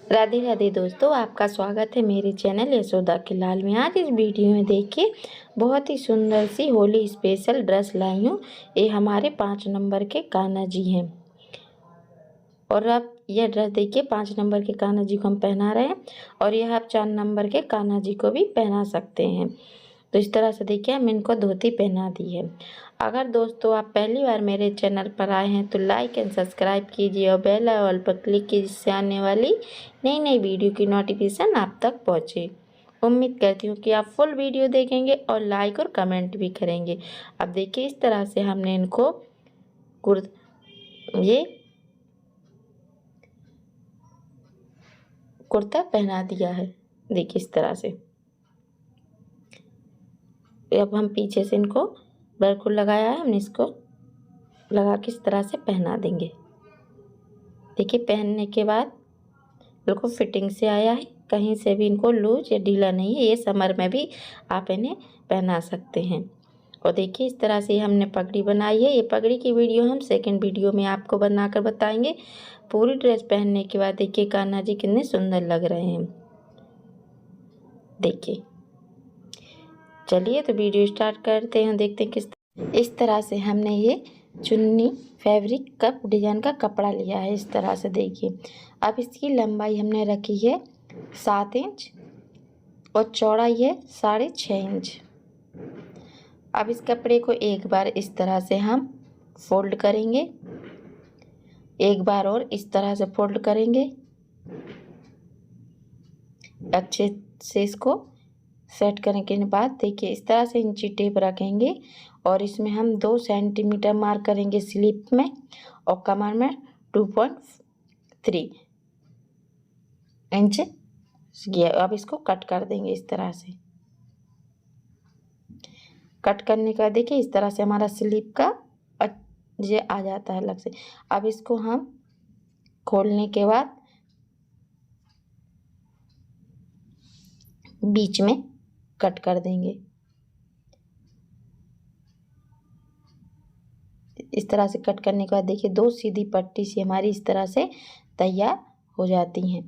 राधे राधे दोस्तों, आपका स्वागत है मेरे चैनल यशोदा के लाल में। आज इस वीडियो में देखिए बहुत ही सुंदर सी होली स्पेशल ड्रेस लाई हूँ। ये हमारे 5 नंबर के कान्हा जी हैं और अब यह ड्रेस देखिए 5 नंबर के कान्हा जी को हम पहना रहे हैं और यह आप 4 नंबर के कान्हा जी को भी पहना सकते हैं। तो इस तरह से देखिए हम इनको धोती पहना दी है। अगर दोस्तों आप पहली बार मेरे चैनल पर आए हैं तो लाइक एंड सब्सक्राइब कीजिए और बेल आइकन पर क्लिक कीजिए, जिससे आने वाली नई नई वीडियो की नोटिफिकेशन आप तक पहुंचे। उम्मीद करती हूँ कि आप फुल वीडियो देखेंगे और लाइक और कमेंट भी करेंगे। अब देखिए इस तरह से हमने इनको ये कुर्ता पहना दिया है। देखिए इस तरह से अब हम पीछे से इनको बर्कुल लगाया है, हमने इसको लगा के इस तरह से पहना देंगे। देखिए पहनने के बाद बिल्कुल फिटिंग से आया है, कहीं से भी इनको लूज या ढीला नहीं है। ये समर में भी आप इन्हें पहना सकते हैं। और देखिए इस तरह से हमने पगड़ी बनाई है। ये पगड़ी की वीडियो हम सेकंड वीडियो में आपको बनाकर बताएंगे। पूरी ड्रेस पहनने के बाद देखिए कान्हा जी कितने सुंदर लग रहे हैं। देखिए चलिए तो वीडियो स्टार्ट करते हैं, देखते हैं इस तरह से हमने ये चुन्नी फैब्रिक कप डिजाइन का कपड़ा लिया है। इस तरह से देखिए अब इसकी लंबाई हमने रखी है 7 इंच और चौड़ाई है 6.5 इंच। अब इस कपड़े को एक बार इस तरह से हम फोल्ड करेंगे, एक बार और इस तरह से फोल्ड करेंगे, अच्छे से इसको सेट करने के बाद देखिए इस तरह से इंची टेप रखेंगे और इसमें हम 2 सेंटीमीटर मार्क करेंगे स्लीप में और कमर में 2.3 इंच। अब इसको कट कर देंगे। इस तरह से कट करने का देखिए इस तरह से हमारा स्लीप का ये आ जाता है अलग से। अब इसको हम खोलने के बाद बीच में कट कर देंगे। इस तरह से कट करने के बाद देखिए 2 सीधी पट्टी से हमारी इस तरह से तैयार हो जाती हैं।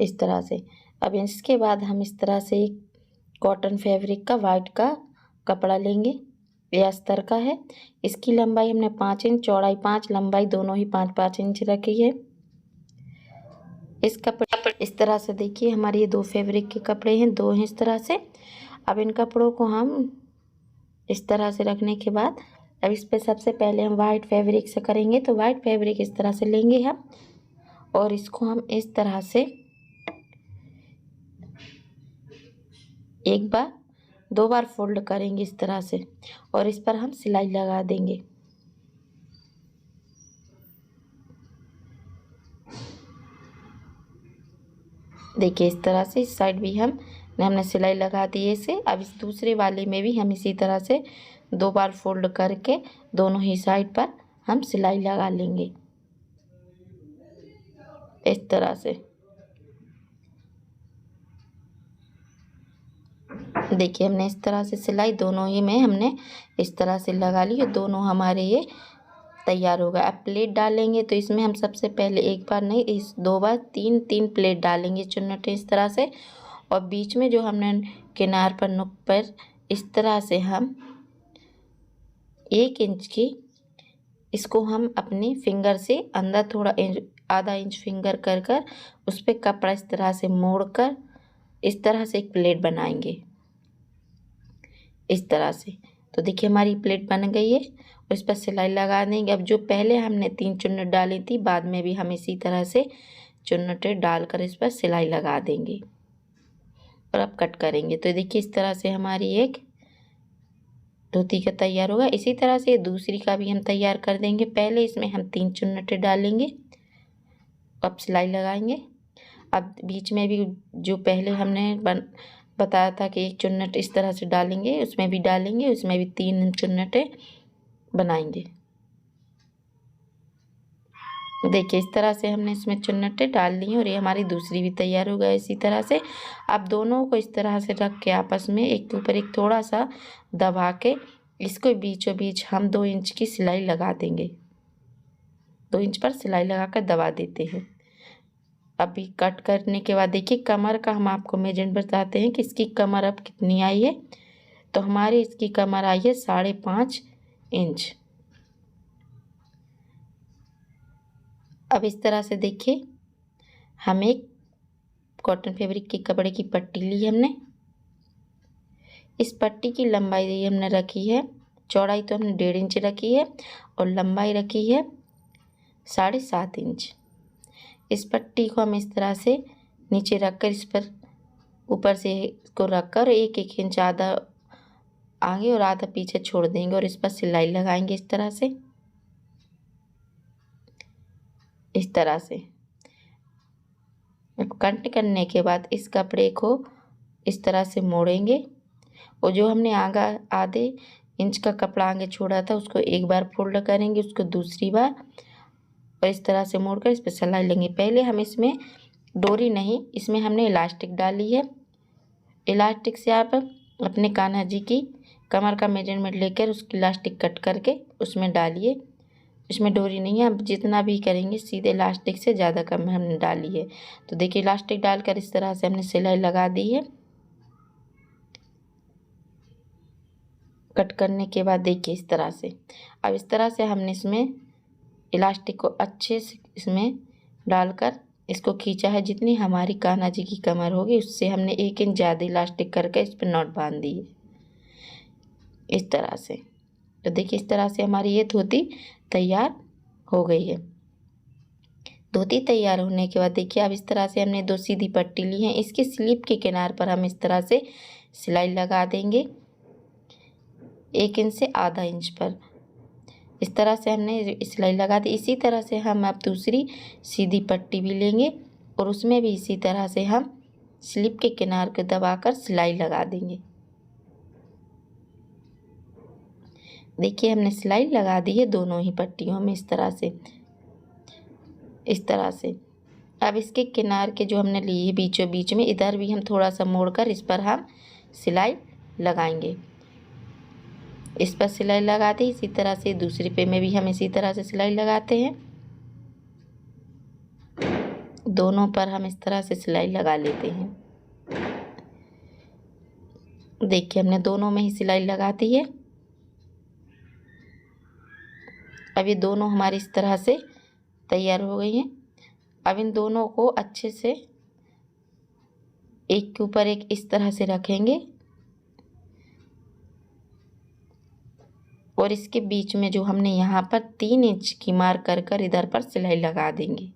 इस तरह से अब इसके बाद हम इस तरह से एक कॉटन फैब्रिक का वाइट का कपड़ा लेंगे। यह अस्तर का है। इसकी लंबाई हमने 5 इंच, चौड़ाई 5, लंबाई दोनों ही 5-5 इंच रखी है। इस कपड़े इस तरह से देखिए हमारे ये 2 फैब्रिक के कपड़े हैं, 2 हैं इस तरह से। अब इन कपड़ों को हम इस तरह से रखने के बाद अब इस पे सबसे पहले हम वाइट फैब्रिक से करेंगे। तो वाइट फैब्रिक इस तरह से लेंगे हम और इसको हम इस तरह से एक बार 2 बार फोल्ड करेंगे इस तरह से और इस पर हम सिलाई लगा देंगे। देखिए इस तरह से इस साइड भी हमने सिलाई लगा दी है इसे। अब इस दूसरे वाले में भी हम इसी तरह से 2 बार फोल्ड करके दोनों ही साइड पर हम सिलाई लगा लेंगे इस तरह से। देखिए हमने इस तरह से सिलाई दोनों ही में हमने इस तरह से लगा ली। दोनों हमारे ये तैयार हो गया। अब प्लेट डालेंगे तो इसमें हम सबसे पहले एक बार नहीं, इस 2 बार 3 प्लेट डालेंगे चुन्नटे इस तरह से। और बीच में जो हमने किनार पर नुक पर इस तरह से हम 1 इंच की इसको हम अपनी फिंगर से अंदर थोड़ा आधा इंच फिंगर कर कर उस पर कपड़ा इस तरह से मोड़ कर इस तरह से एक प्लेट बनाएंगे इस तरह से। तो देखिए हमारी प्लेट बन गई है और इस पर सिलाई लगा देंगे। अब जो पहले हमने 3 चुन्नट डाली थी, बाद में भी हम इसी तरह से चुन्नटें डालकर इस पर सिलाई लगा देंगे और अब कट करेंगे। तो देखिए इस तरह से हमारी एक धोती का तैयार होगा। इसी तरह से दूसरी का भी हम तैयार कर देंगे। पहले इसमें हम 3 चुन्नटें डालेंगे, अब सिलाई लगाएंगे। अब बीच में भी जो पहले हमने बताया था कि 1 चुन्नट इस तरह से डालेंगे, उसमें भी डालेंगे, उसमें भी 3 चुन्नटें बनाएंगे। देखिए इस तरह से हमने इसमें चुन्नटें डाल ली और ये हमारी दूसरी भी तैयार हो गई इसी तरह से। अब दोनों को इस तरह से रख के आपस में एक के ऊपर एक थोड़ा सा दबा के इसको बीचों बीच हम 2 इंच की सिलाई लगा देंगे। 2 इंच पर सिलाई लगा कर दबा देते हैं। अभी कट करने के बाद देखिए कमर का हम आपको मेजरमेंट बताते हैं कि इसकी कमर अब कितनी आई है। तो हमारी इसकी कमर आई है 5.5 इंच। अब इस तरह से देखिए हम एक कॉटन फैब्रिक के कपड़े की पट्टी ली हमने। इस पट्टी की लंबाई हमने रखी है, चौड़ाई तो हमने 1.5 इंच रखी है और लंबाई रखी है 7.5 इंच। इस पट्टी को हम इस तरह से नीचे रखकर इस पर ऊपर से इसको रखकर 1-1 इंच आधा आगे और आधा पीछे छोड़ देंगे और इस पर सिलाई लगाएंगे इस तरह से, इस तरह से। अब कट करने के बाद इस कपड़े को इस तरह से मोड़ेंगे और जो हमने आधे इंच का कपड़ा आगे छोड़ा था उसको एक बार फोल्ड करेंगे, उसको दूसरी बार, और इस तरह से मोड़कर इस पर सिलाई लेंगे। पहले हम इसमें डोरी नहीं, इसमें हमने इलास्टिक डाली है। इलास्टिक से आप अपने कान्हा जी की कमर का मेजरमेंट लेकर उसकी इलास्टिक कट करके उसमें डालिए। इसमें डोरी नहीं है, आप जितना भी करेंगे सीधे इलास्टिक से ज़्यादा कम हमने डाली है। तो देखिए इलास्टिक डालकर इस तरह से हमने सिलाई लगा दी है। कट करने के बाद देखिए इस तरह से, अब इस तरह से हमने इसमें इलास्टिक को अच्छे से इसमें डालकर इसको खींचा है। जितनी हमारी कान्हा जी की कमर होगी उससे हमने 1 इंच ज़्यादा इलास्टिक करके इस पर नॉट बांध दी है इस तरह से। तो देखिए इस तरह से हमारी ये धोती तैयार हो गई है। धोती तैयार होने के बाद देखिए अब इस तरह से हमने 2 सीधी पट्टी ली है। इसके स्लीप के किनार पर हम इस तरह से सिलाई लगा देंगे 1 इंच से आधा इंच पर। इस तरह से हमने सिलाई लगा दी। इसी तरह से हम अब दूसरी सीधी पट्टी भी लेंगे और उसमें भी इसी तरह से हम स्लिप के किनार को दबाकर सिलाई लगा देंगे। देखिए हमने सिलाई लगा दी है दोनों ही पट्टियों में इस तरह से, इस तरह से। अब इसके किनार के जो हमने लिए है बीचों बीच में, इधर भी हम थोड़ा सा मोड़कर इस पर हम सिलाई लगाएंगे। इस पर सिलाई लगा दी। इसी तरह से दूसरी पे में भी हम इसी तरह से सिलाई लगाते हैं। दोनों पर हम इस तरह से सिलाई लगा लेते हैं। देखिए हमने दोनों में ही सिलाई लगा दी है। अब ये दोनों हमारी इस तरह से तैयार हो गई हैं। अब इन दोनों को अच्छे से एक के ऊपर एक इस तरह से रखेंगे और इसके बीच में जो हमने यहाँ पर 3 इंच की मार्क कर इधर पर सिलाई लगा देंगे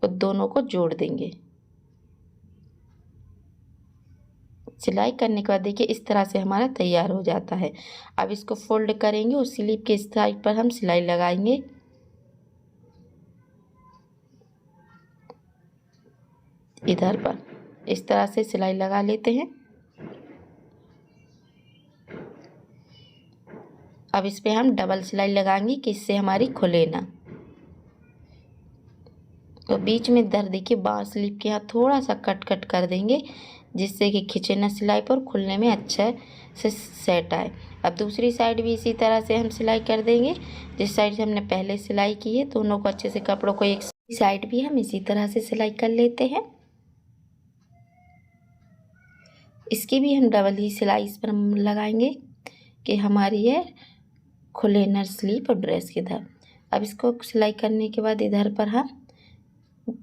और दोनों को जोड़ देंगे। सिलाई करने के बाद देखिए इस तरह से हमारा तैयार हो जाता है। अब इसको फोल्ड करेंगे और स्लीव के इस साइड पर हम सिलाई लगाएंगे। इधर पर इस तरह से सिलाई लगा लेते हैं। अब इस पे हम डबल सिलाई लगाएंगे कि इससे हमारी खुले ना। तो बीच में इधर देखिए बाहर स्लीव के यहाँ थोड़ा सा कट कर देंगे जिससे कि खिंचे ना सिलाई पर, खुलने में अच्छा से सेट आए। अब दूसरी साइड भी इसी तरह से हम सिलाई कर देंगे। जिस साइड से हमने पहले सिलाई की है दोनों को अच्छे से, कपड़ों को एक साइड भी हम इसी तरह से सिलाई कर लेते हैं। इसकी भी हम डबल ही सिलाई इस पर हम लगाएंगे कि हमारी ये खुले इनर स्लीव और ड्रेस के इधर। अब इसको सिलाई करने के बाद इधर पर हम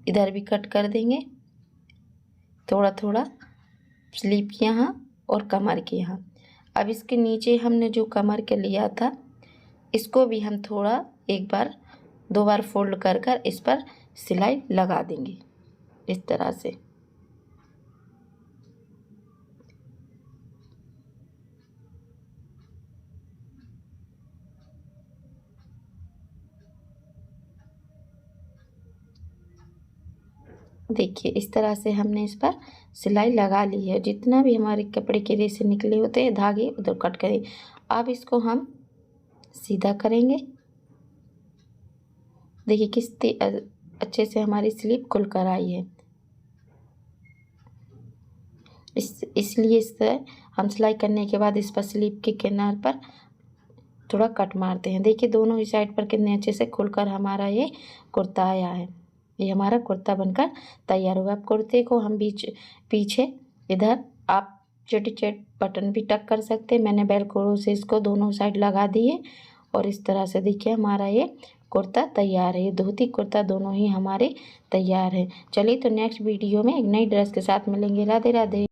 इधर भी कट कर देंगे थोड़ा थोड़ा, स्लीव के यहाँ और कमर के यहाँ। अब इसके नीचे हमने जो कमर के लिया था इसको भी हम थोड़ा एक बार 2 बार फोल्ड कर इस पर सिलाई लगा देंगे इस तरह से। देखिए इस तरह से हमने इस पर सिलाई लगा ली है। जितना भी हमारे कपड़े के रेसे निकले होते हैं धागे उधर कट करें। अब इसको हम सीधा करेंगे। देखिए किस अच्छे से हमारी स्लीव खुल कर आई है। इसलिए इससे हम सिलाई करने के बाद इस पर स्लीव के किनार पर थोड़ा कट मारते हैं। देखिए दोनों ही साइड पर कितने अच्छे से खुलकर हमारा ये कुर्ता आया है। ये हमारा कुर्ता बनकर तैयार होगा। अब कुर्ते को हम पीछे इधर आप चट बटन भी टक कर सकते हैं। मैंने वेलक्रो से इसको दोनों साइड लगा दिए और इस तरह से देखिए हमारा ये कुर्ता तैयार है। ये धोती कुर्ता दोनों ही हमारे तैयार है। चलिए तो नेक्स्ट वीडियो में एक नई ड्रेस के साथ मिलेंगे। राधे राधे।